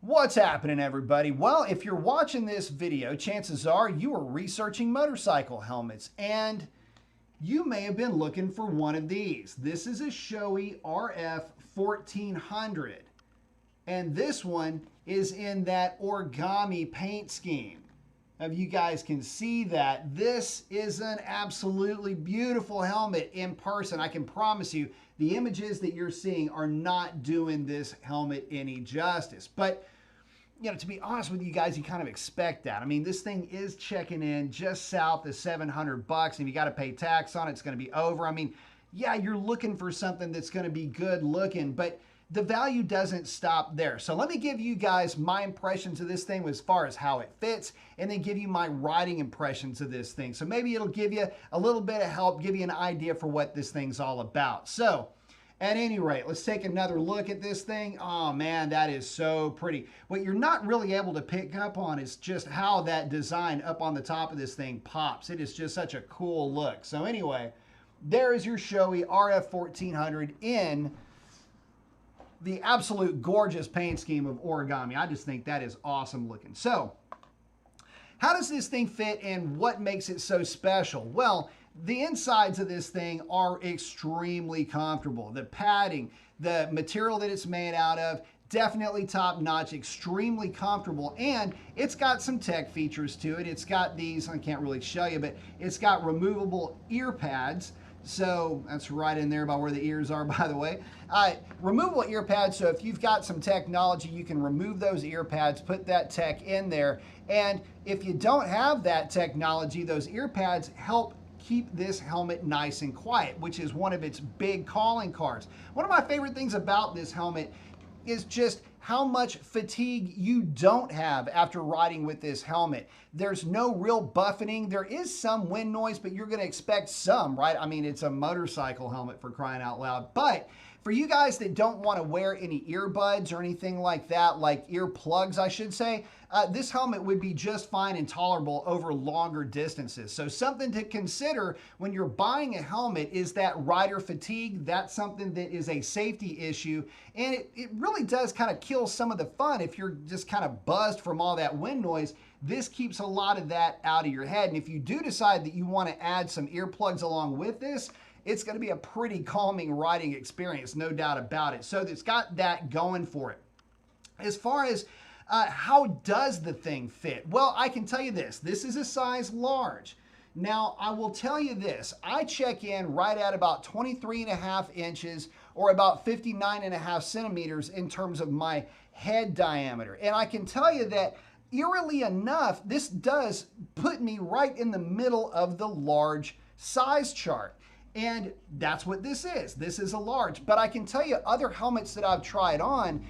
What's happening, everybody? Well, if you're watching this video, chances are you are researching motorcycle helmets, and you may have been looking for one of these. This is a Shoei RF 1400, and this one is in that origami paint scheme. Now, you guys can see that this is an absolutely beautiful helmet in person. I can promise you the images that you're seeing are not doing this helmet any justice. But, you know, to be honest with you guys, you kind of expect that. I mean, this thing is checking in just south of $700. If you got to pay tax on it, it's going to be over. I mean, yeah, you're looking for something that's going to be good looking, but the value doesn't stop there. So let me give you guys my impressions of this thing as far as how it fits, and then give you my riding impressions of this thing. So maybe it'll give you a little bit of help, give you an idea for what this thing's all about. So at any rate, let's take another look at this thing. Oh man, that is so pretty. What you're not really able to pick up on is just how that design up on the top of this thing pops. It is just such a cool look. So anyway, there is your Shoei RF 1400 in the absolute gorgeous paint scheme of origami. I just think that is awesome looking. So how does this thing fit and what makes it so special? Well, the insides of this thing are extremely comfortable. The padding, the material that it's made out of, definitely top notch, extremely comfortable, and it's got some tech features to it. It's got these, I can't really show you, but it's got removable ear pads. So that's right in there by where the ears are, by the way. Removable ear pads, so if you've got some technology, you can remove those ear pads, put that tech in there. And if you don't have that technology, those ear pads help keep this helmet nice and quiet, which is one of its big calling cards. One of my favorite things about this helmet is just how much fatigue you don't have after riding with this helmet. There's no real buffeting. There is some wind noise, but you're going to expect some, right? I mean, it's a motorcycle helmet, for crying out loud. But for you guys that don't want to wear any earbuds or anything like that, like earplugs, I should say, this helmet would be just fine and tolerable over longer distances. So something to consider when you're buying a helmet is that rider fatigue. That's something that is a safety issue, and it really does kind of kill some of the fun if you're just kind of buzzed from all that wind noise. This keeps a lot of that out of your head, and if you do decide that you want to add some earplugs along with this, it's going to be a pretty calming riding experience, no doubt about it. So it's got that going for it. As far as how does the thing fit? Well, I can tell you this. This is a size large. Now, I will tell you this. I check in right at about 23.5 inches or about 59.5 centimeters in terms of my head diameter. And I can tell you that, eerily enough, this does put me right in the middle of the large size chart. And that's what this is. This is a large. But I can tell you other helmets that I've tried on,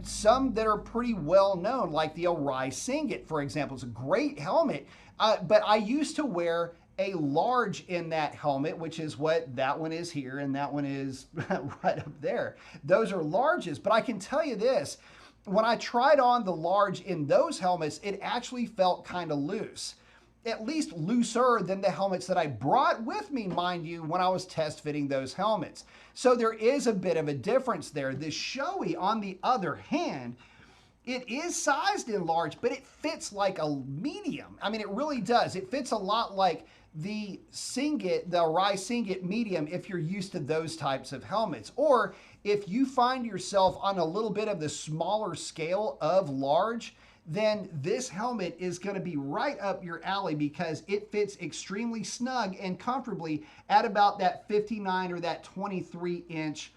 some that are pretty well known, like the RF Singlet, for example. It's a great helmet, but I used to wear a large in that helmet, which is what that one is here, and that one is right up there. Those are larges, but I can tell you this. When I tried on the large in those helmets, it actually felt kind of loose. At least looser than the helmets that I brought with me, mind you, when I was test fitting those helmets. So there is a bit of a difference there. The Shoei, on the other hand, it is sized in large, but it fits like a medium. I mean, it really does. It fits a lot like the Singlet, the RF Singlet medium, if you're used to those types of helmets. Or if you find yourself on a little bit of the smaller scale of large, then this helmet is going to be right up your alley because it fits extremely snug and comfortably at about that 59 or that 23 inch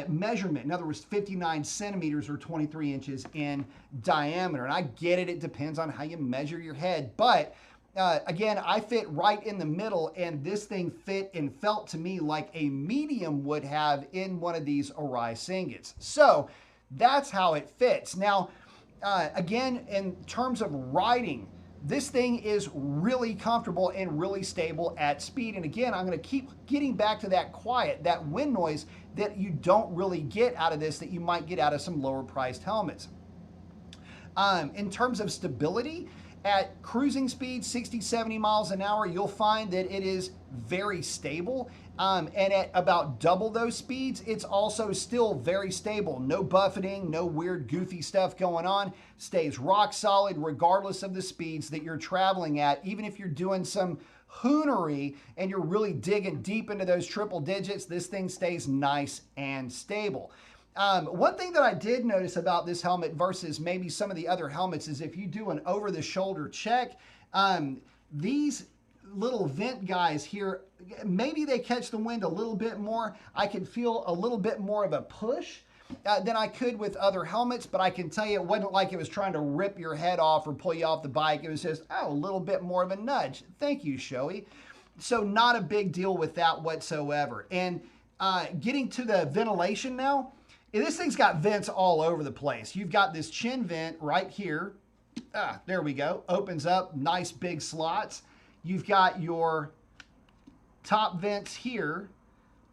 measurement. In other words, 59 centimeters or 23 inches in diameter. And I get it, it depends on how you measure your head. But again, I fit right in the middle, and this thing fit and felt to me like a medium would have in one of these RF Singlets. So that's how it fits. Now, again, in terms of riding, this thing is really comfortable and really stable at speed. And again, I'm going to keep getting back to that quiet, that wind noise that you don't really get out of this that you might get out of some lower priced helmets. In terms of stability, at cruising speed, 60, 70 miles an hour, you'll find that it is very stable. And at about double those speeds, it's also still very stable. No buffeting, no weird goofy stuff going on. Stays rock solid regardless of the speeds that you're traveling at. Even if you're doing some hoonery and you're really digging deep into those triple digits, this thing stays nice and stable. One thing that I did notice about this helmet versus maybe some of the other helmets is if you do an over-the-shoulder check, these little vent guys here, maybe they catch the wind a little bit more. I can feel a little bit more of a push than I could with other helmets, but I can tell you it wasn't like it was trying to rip your head off or pull you off the bike. It was just, oh, a little bit more of a nudge. Thank you, Shoei. So not a big deal with that whatsoever. And getting to the ventilation now, this thing's got vents all over the place. You've got this chin vent right here. There we go. Opens up, nice big slots. You've got your top vents here,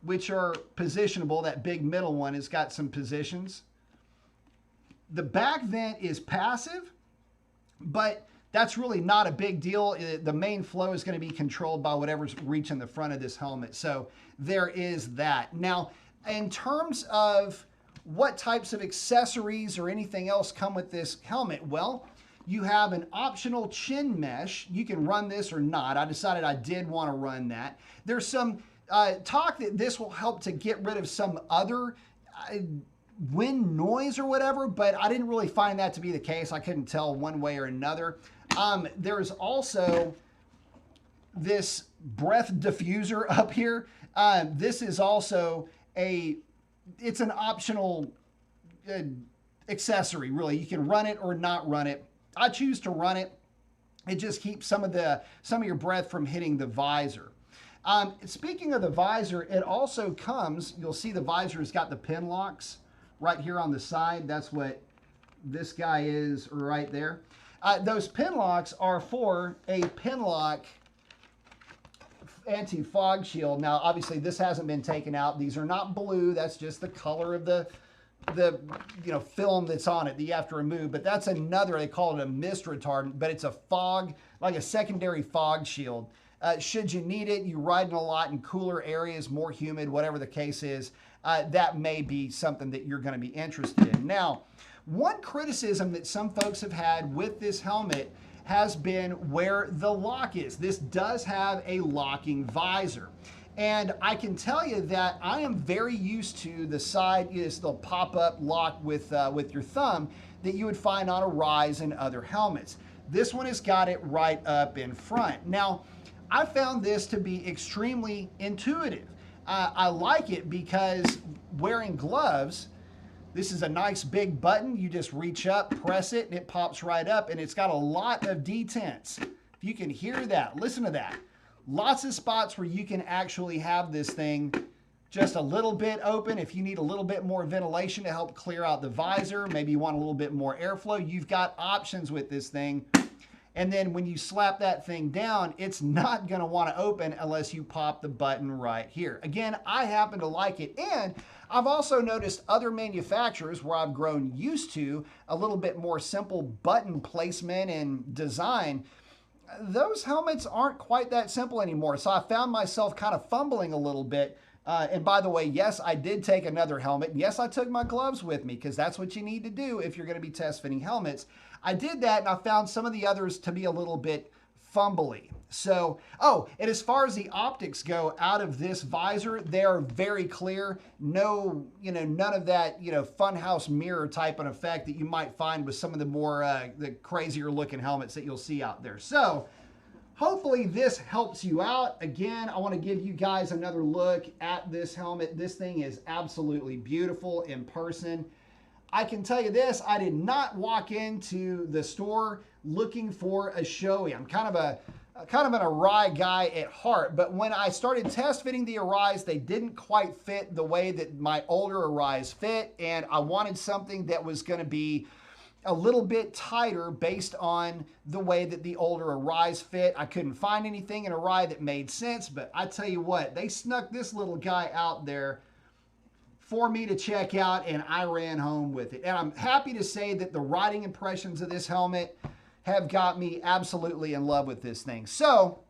which are positionable. That big middle one has got some positions. The back vent is passive, but that's really not a big deal. The main flow is going to be controlled by whatever's reaching the front of this helmet. So there is that. Now, in terms of what types of accessories or anything else come with this helmet, well, you have an optional chin mesh. You can run this or not. I decided I did want to run that. There's some talk that this will help to get rid of some other wind noise or whatever, but I didn't really find that to be the case. I couldn't tell one way or another. There's also this breath diffuser up here. This is also it's an optional accessory, really. You can run it or not run it. I choose to run it. It just keeps some of your breath from hitting the visor. Speaking of the visor, it also comes, you'll see the visor has got the pin locks right here on the side. That's what this guy is right there. Those pin locks are for a pin lock anti-fog shield. Now, obviously, this hasn't been taken out. These are not blue. That's just the color of the film that's on it that you have to remove. But that's another, they call it a mist retardant, but it's a fog, like a secondary fog shield. Should you need it, you riding a lot in cooler areas, more humid, whatever the case is, that may be something that you're going to be interested in. Now, one criticism that some folks have had with this helmet has been where the lock is. This does have a locking visor. And I can tell you that I am very used to the side is the pop-up lock with your thumb that you would find on a Rise and other helmets. This one has got it right up in front. Now, I found this to be extremely intuitive. I like it because wearing gloves, this is a nice big button. You just reach up, press it, and it pops right up, and it's got a lot of detents. If you can hear that, listen to that. Lots of spots where you can actually have this thing just a little bit open. If you need a little bit more ventilation to help clear out the visor, maybe you want a little bit more airflow, you've got options with this thing. And then when you slap that thing down, it's not going to want to open unless you pop the button right here. Again, I happen to like it. And I've also noticed other manufacturers where I've grown used to a little bit more simple button placement and design. Those helmets aren't quite that simple anymore. So I found myself kind of fumbling a little bit. And by the way, yes, I did take another helmet. Yes, I took my gloves with me because that's what you need to do if you're going to be test fitting helmets. I did that and I found some of the others to be a little bit fumbly. So, and as far as the optics go out of this visor, they're very clear. No, none of that, funhouse mirror type of effect that you might find with some of the more, the crazier looking helmets that you'll see out there. So, hopefully this helps you out. Again, I want to give you guys another look at this helmet. This thing is absolutely beautiful in person. I can tell you this, I did not walk into the store looking for a Shoei. I'm kind of an Arai guy at heart, but when I started test fitting the Arais, they didn't quite fit the way that my older Arais fit, and I wanted something that was going to be a little bit tighter based on the way that the older Arais fit. I couldn't find anything in Arai that made sense, but I tell you what, they snuck this little guy out there for me to check out, and I ran home with it. And I'm happy to say that the riding impressions of this helmet have got me absolutely in love with this thing. So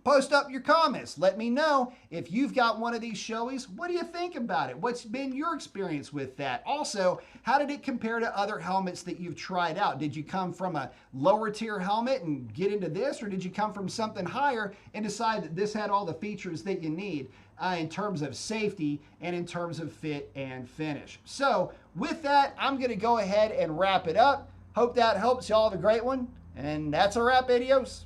Post up your comments. Let me know if you've got one of these Shoeis. What do you think about it? What's been your experience with that? Also, how did it compare to other helmets that you've tried out? Did you come from a lower tier helmet and get into this, or did you come from something higher and decide that this had all the features that you need in terms of safety and in terms of fit and finish? So with that, I'm going to go ahead and wrap it up. Hope that helps. Y'all have a great one. And that's a wrap, adios.